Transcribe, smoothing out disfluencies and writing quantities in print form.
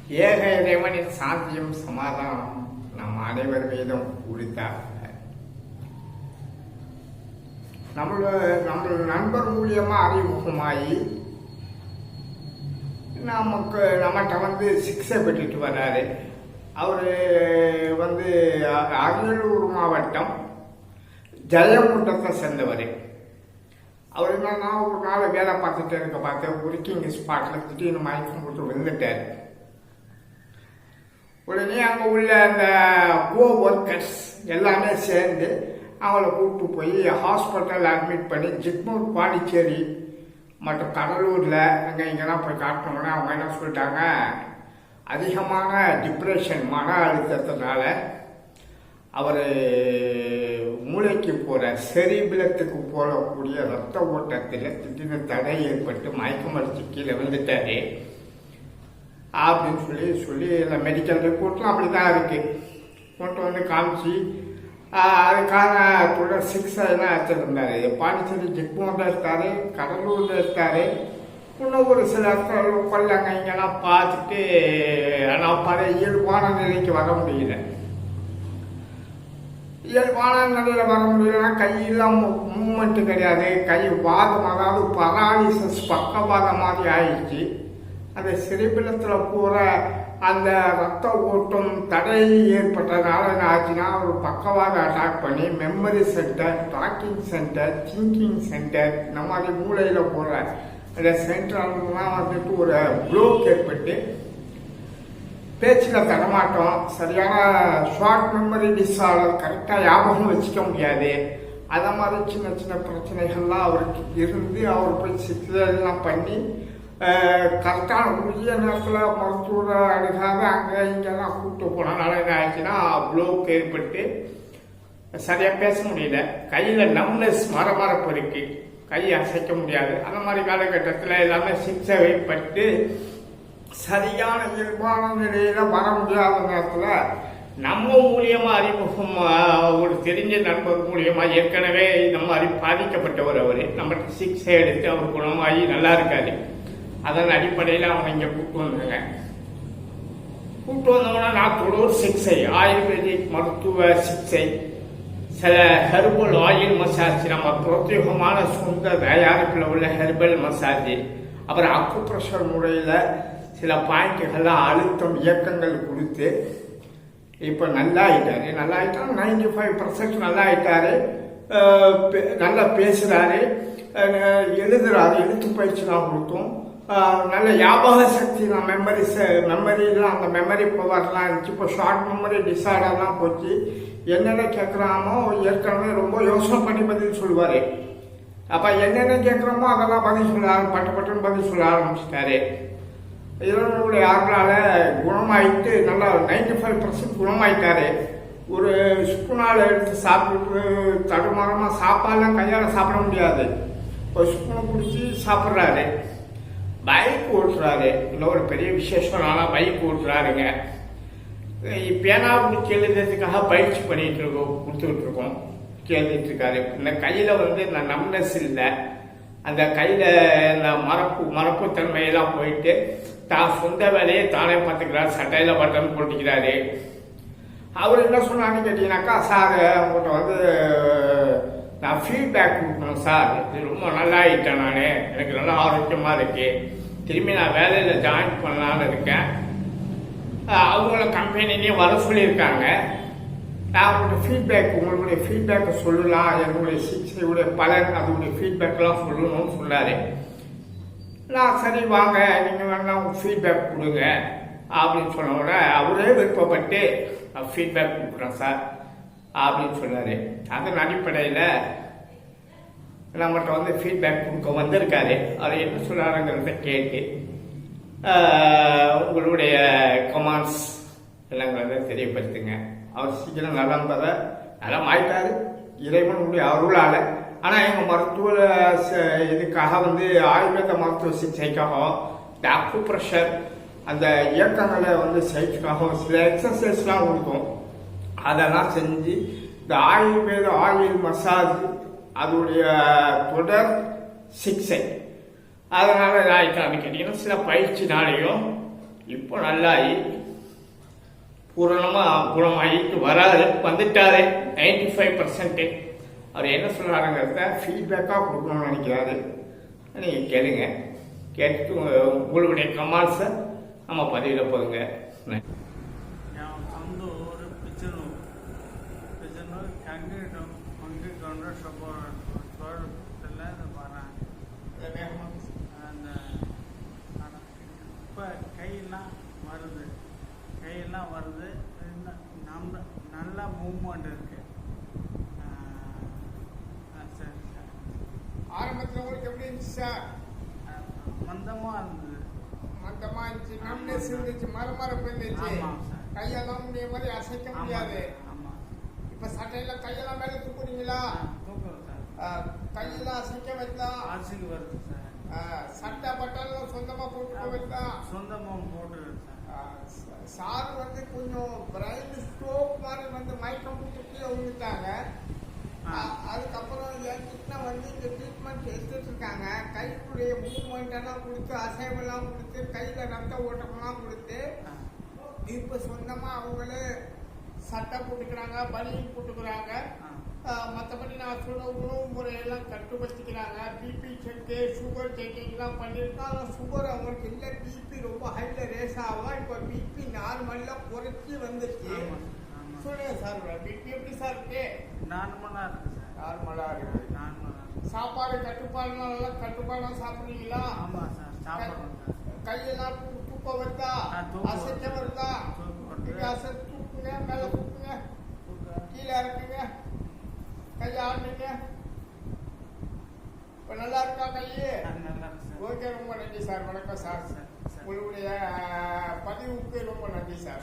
ஏக இறைவனின் சாந்தியும் சமாதானம் நம் அனைவர் மீதும் உரித்தாக. நம்ம நண்பர் மூலியமா அறிமுகமாகி நம்மகிட்ட சிக்ஸை பெற்றுட்டு வர்றாரு. அவர் அரியலூர் மாவட்டம் ஜெயங்குண்டத்தை சேர்ந்தவர். அவர் என்னன்னா ஒரு நாள் வேலை பார்த்துட்டு இருக்க பார்த்து ஒர்க்கிங் ஸ்பாட்டில் திடீர்னு மயக்கம் போட்டு விழுந்துட்டார். உடனே அங்கே உள்ள அந்த கோ ஒர்க்கர்ஸ் எல்லாமே சேர்ந்து அவங்கள கூப்பிட்டு போய் ஹாஸ்பிட்டல் அட்மிட் பண்ணி ஜிப்மூர், பாண்டிச்சேரி மற்றும் கடலூரில் அங்கே இங்கெல்லாம் போய் காட்டினோன்னா அவங்க என்ன சொல்லிட்டாங்க, அதிகமான டிப்ரெஷன், மன அழுத்தத்தினால அவர் மூளைக்கு போகிற செரிபிலத்துக்கு போகக்கூடிய ரத்த ஓட்டத்தில் திடீர்னு தடை ஏற்பட்டு மயக்கம் அடிச்சு கீழே விழுந்துட்டாரு அப்படின்னு சொல்லி இல்லை மெடிக்கல் ரிப்போர்ட்லாம் அப்படி தான் இருக்குது. கொண்டு வந்து காமிச்சு அதுக்கான தொடர் சிகிச்சைலாம் வச்சுருந்தார். பாண்டிச்சேரி ஜிப்மூரில் இருக்கார், கடலூரில் இருக்கார், இன்னும் ஒரு சில பல்லாங்க இங்கெல்லாம் பார்த்துட்டு ஆனால் பழைய இயல்பான நிலைக்கு வர முடியல. இயல்பான நிலையில் வர முடியலன்னா கையெல்லாம் மூமெண்ட்டு கிடையாது, கை வாதம், அதாவது பராலிசிஸ், பக்கவாதம் மாதிரி ஆயிடுச்சு. அந்த செரிபிலத்தில் போகிற அந்த ரத்த ஓட்டம் தடை ஏற்பட்டதுனால என்ன ஆச்சுன்னா ஒரு பக்கவாத அட்டாக் பண்ணி memory centre, talking centre, thinking centre, இந்த மாதிரி மூளையில் போகிற அந்த சென்டர்லாம் ஒரு ப்ளோக் ஏற்பட்டு பேச்சில் தடமாட்டோம், சரியான ஷார்ட் மெமரி டிஸார்டர், கரெக்டாக ஞாபகம் வச்சுக்க முடியாது. அதை மாதிரி சின்ன சின்ன பிரச்சனைகள்லாம் அவருக்கு இருந்து அவர் போய் சிகிச்சைலாம் பண்ணி கரெக்டான உரிய நேரத்தில் மருத்துவரை அணுகாத அங்கே இங்கெல்லாம் கூப்பிட்டு போனதுனால என்ன ஆச்சுன்னா ப்ளோக் ஏற்பட்டு சரியாக பேச முடியல. கையில் நம்னஸ் மரமரப்பு இருக்கு, கையை அசைக்க முடியாது. அந்த மாதிரி காலகட்டத்தில் எல்லாமே சிகிச்சை வைப்பட்டு சரியான இயல்பான நிலையில வர முடியாத நேரத்தில் நம்ம மூலியமா அறிமுகம் ஒரு தெரிஞ்ச நண்பர் மூலியமா ஏற்கனவே இந்த மாதிரி பாதிக்கப்பட்டவர் அவர் நம்மகிட்ட சிகிச்சை எடுத்து அவர் குணமாகி நல்லா இருக்காரு. அதன் அடிப்படையில் அவங்க இங்கே கூப்பிட்டு வந்தாங்க. கூப்பிட்டு வந்தோம்னா நான் தொடர் சிகிச்சை, ஆயுர்வேதிக் மருத்துவ சிகிச்சை, சில ஹெர்பல் ஆயில் மசாஜ், நம்ம பிரத்யேகமான சொந்த தயாரிப்பில் உள்ள ஹெர்பல் மசாஜ், அப்புறம் அக்குப்ரெஷர் முறையில் சில பாயிண்ட்டுகள்லாம் அழுத்தம் இயக்கங்கள் கொடுத்து இப்போ நல்லா ஆயிட்டாரு. 95% நல்லா ஆயிட்டாரு. நல்லா பேசுகிறாரு, எழுதுறாரு, எழுத்து பயிற்சிலாம் கொடுத்தோம். நல்ல ஞாபக சக்தி, நான் மெமரிலாம் அந்த மெமரி பவர்லாம் இருந்துச்சு. இப்போ ஷார்ட் மெமரி டிஸார்டர்லாம் போச்சு. என்னென்ன கேட்குறாமோ ஏற்கனவே ரொம்ப யோசனை பண்ணி பதில் சொல்லுவார். அப்போ என்னென்ன கேட்குறோமோ அதெல்லாம் பதில் சொல்ல பட்டுன்னு பதில் சொல்ல ஆரம்பிச்சிட்டாரு. இவனுடைய ஆறுனால குணமாயிட்டு நல்லா 95% குணமாயிட்டாரு. ஒரு ஸ்பூனால் எடுத்து சாப்பிட்டு தடுமாறமாக சாப்பாடெல்லாம் கையால் சாப்பிட முடியாது, ஒரு ஸ்பூனை பிடிச்சி சாப்பிட்றாரு. பைக் ஓட்டுறாரு, இன்னொரு பெரிய விசேஷம், ஆனால் பைக் ஓட்டுறாருங்க. பேனா பிடிச்சி எழுதுறதுக்காக பயிற்சி பண்ணிட்டு இருக்கோம், கொடுத்துக்கிட்டு இருக்கோம், கேள்விட்டு இருக்காரு. இந்த கையில் நான் நம்னஸ் இல்லை, அந்த கையில் இந்த மரப்பு தன்மையெல்லாம் போயிட்டு தான் சொந்த வேலையை தானே பார்த்துக்கிறார். சட்டையில் பட்டன் போட்டுக்கிறாரு. அவர் என்ன சொன்னான்னு கேட்டீங்கன்னாக்கா, சார் உங்கள்கிட்ட நான் ஃபீட்பேக் கொடுக்கணும் சார், இது ரொம்ப நல்லா ஆகிட்டேன், நான் எனக்கு நல்லா ஆரோக்கியமாக இருக்கு, திரும்பி நான் வேலையில் ஜாயின் பண்ணலான்னு இருக்கேன், அவங்கள கம்பெனிலேயும் வர சொல்லியிருக்காங்க, நான் உங்களுடைய ஃபீட்பேக்கை சொல்லலாம், என்னுடைய சிகிச்சையுடைய பலன், அதனுடைய ஃபீட்பேக்கெல்லாம் சொல்லணும்னு சொன்னார். நான் சரி வாங்க நீங்கள் வேணா உங்கள் ஃபீட்பேக் கொடுங்க அப்படின்னு சொன்னோட அவரே விருப்பப்பட்டு ஃபீட்பேக் கொடுக்குறேன் சார் அப்படின்னு சொன்னார். அதன் அடிப்படையில் நம்மகிட்ட ஃபீட்பேக் கொடுக்க வந்திருக்காரு. அவர் என்ன சொல்கிறாருங்கிறத கேட்டு உங்களுடைய கமெண்ட்ஸ் எல்லாங்கிறத தெரியப்படுத்துங்க. அவர் சீக்கிரம் நலம் ஆயிட்டாரு இறைவனுடைய அருளால். ஆனால் எங்கள் மருத்துவ இதுக்காக ஆயுர்வேத மருத்துவ சிகிச்சைக்காக இந்த அக்குப்ரெஷர் அந்த இயக்கங்களை செய்யறதுக்காக சில எக்ஸசைஸ்லாம் கொடுக்கும். அதெல்லாம் செஞ்சு இந்த ஆயுர்வேத ஆயில் மசாஜ் அதோடைய தொடர் சிகிச்சை அதனால ஆயிட்டான்னு கேட்டீங்கன்னா சில பயிற்சினாலையும் இப்போ நல்லாயி பூரணமாக குணமாகிட்டு வந்துட்டாரு 95%. அவர் என்ன சொல்கிறாருங்கிறத ஃபீட்பேக்காக கொடுக்கணும்னு நினைக்கிறாரு. நீங்கள் கேளுங்க, கேட்டுட்டு உங்களுடைய கமெண்ட்ஸை நம்ம பதிவில் போடுங்க. கையெல்லாம் வருது, நல்ல மூவ்மெண்ட் இருக்கு. சரி சார். ஆரம்பத்தில் உங்களுக்கு எப்படி இருந்துச்சு சார்? மந்தமா இருந்தது. மந்தமா இருந்துச்சு, நம்னஸ் இருந்துச்சு, மரமரப்பு இருந்துச்சு, கையெல்லாம் முடிய மாதிரி அசைக்க முடியாது. இப்ப சட்டையில கையெல்லாம் மேல தூக்குறீங்களா? தூக்குறோம் சார். கையெல்லாம் அசைக்க வருதா? அசைக்க வருது சார். சட்டை பட்டாலும் சொந்தமா போட்டு வருதா? சொந்தமா போட்டுருது சார். சார் வந்து கொஞ்சம் பிரைன் ஸ்ட்ரோக் மாதிரி மயக்கம் போட்டு கீழே விழுந்துட்டாங்க. அதுக்கப்புறம் என்கிட்ட வந்து இந்த ட்ரீட்மெண்ட் எடுத்துட்டு இருக்காங்க. கைக்குடைய மூவ்மெண்ட் எல்லாம் கொடுத்து, அசைவெல்லாம் கொடுத்து, கையில ரத்த ஓட்டமெல்லாம் கொடுத்து, இப்ப சொந்தமா அவங்களே சட்டை போட்டுக்கிறாங்க, பனியன் போட்டுக்கிறாங்க. மற்றபடி நான் சொல்ல உணவு முறையெல்லாம் கட்டுப்படுத்திக்கிறாங்க. பிபி செக்கு, சுகர் செக்கிங்லாம் பண்ணியிருக்காங்க. சுகர் அவங்களுக்கு இல்லை, பிபி ரொம்ப ஹைல ரேஸ் ஆகும். இப்போ பிபி நார்மலாக குறைச்சி வந்துருச்சு. சொல்லுங்க சார், பிபி எப்படி சார் இருக்கு? நார்மலா இருக்கு சார். நார்மலா இருக்கு. சாப்பாடு கட்டுப்பாடுலாம் நல்லா கட்டுப்பாடா சாப்பிடுறீங்களா? ஆமா சார், சாப்பிடுறோம் சார். கையெல்லாம் தூக்க வருதா? அசைக்க வருதா? அசை தூக்குங்க, மேல தூக்குங்க, கீழே இறக்குங்க, கையை ஆடுங்க. இப்போ நல்லா இருக்கா கையே? ஓகே, ரொம்ப நன்றி சார். வணக்கம் சார். உங்களுடைய பதிவுக்கு ரொம்ப நன்றி சார்.